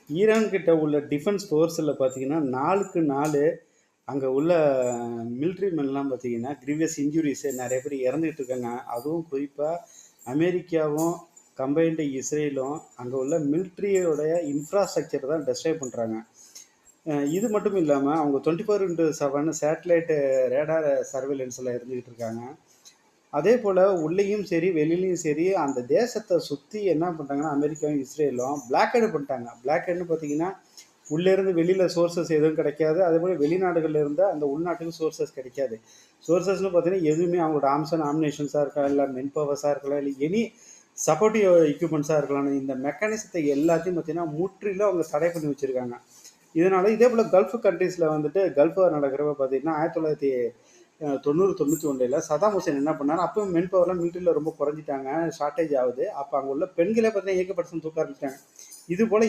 Iran கிட்ட உள்ள defence ஃபோர்ஸில் பார்த்தீங்கன்னா, நாளுக்கு நாளு அங்க உள்ள மிலிட்ரி மென்லாம் பார்த்தீங்கன்னா, கிரீவியஸ் இன்ஜுரீஸு நெறைய பேர் இறந்துகிட்டு இருக்காங்க. அதுவும் குறிப்பா அமெரிக்காவும், கம்பைன்டு இஸ்ரேலும் அங்க உள்ள மிலிட்ரியோடைய இன்ஃப்ராஸ்ட்ரக்சர் தான் டெஸ்ட்ராய் பண்றாங்க. இது மட்டும் இல்லாம, அவங்க 24/7 சேட்டலைட் ரேடார் சர்வேலன்ஸ்ல இருந்துகிட்டு இருக்காங்க. அதே போல உள்ளேயும் சரி, வெளியிலயும் சரி, அந்த தேசத்த சுத்தி என்ன பண்றாங்கன்னா, அமெரிக்காவும், இஸ்ரேலும் பிளாக்கேட் பண்ணிட்டாங்க. பிளாக்கேட்ன்னு பார்த்தீங்கன்னா, உள்ள இருந்து வெளியில சோர்சஸ் எதுவும் கிடைக்காது. அதேபோல வெளிநாடுகள்ல இருந்து அந்த உள்நாட்டுக்கு சோர்சஸ் கிடைக்காது. சோர்சஸ்ன்னு பார்த்தீங்கன்னா, எதுவுமே அவங்களோட ஆர்ம்ஸ் அண்ட் ஆம்னிஷன்ஸா இருக்கலாம், இல்ல மென் பவர்ஸா இருக்கலாம், இல்ல எனி சப்போர்ட்டிவ் எக்யூப்மெண்ட்ஸா இருக்கலாம். இந்த மெக்கானிசத்தை எல்லாத்தையும் பார்த்தீங்கன்னா, முற்றிலும் அவங்க தடை பண்ணி வச்சிருக்காங்க. இதனால இதே போல கல்ஃப் கண்ட்ரீஸ்ல வந்துட்டு கல்ஃப் வார் நடக்கிறப்ப பார்த்தீங்கன்னா, 1990, 91 சதாம் ஹுசேன் என்ன பண்ணாரு, அப்பவும் மென் பவர்லாம் மிலிட்டரியில ரொம்ப குறைஞ்சிட்டாங்க, ஷார்ட்டேஜ் ஆகுது. அப்போ அங்கே உள்ள பெண்களே பார்த்தீங்கன்னா ஏகப்பட்ட தூக்க ஆரம்பிச்சிட்டாங்க. இது போல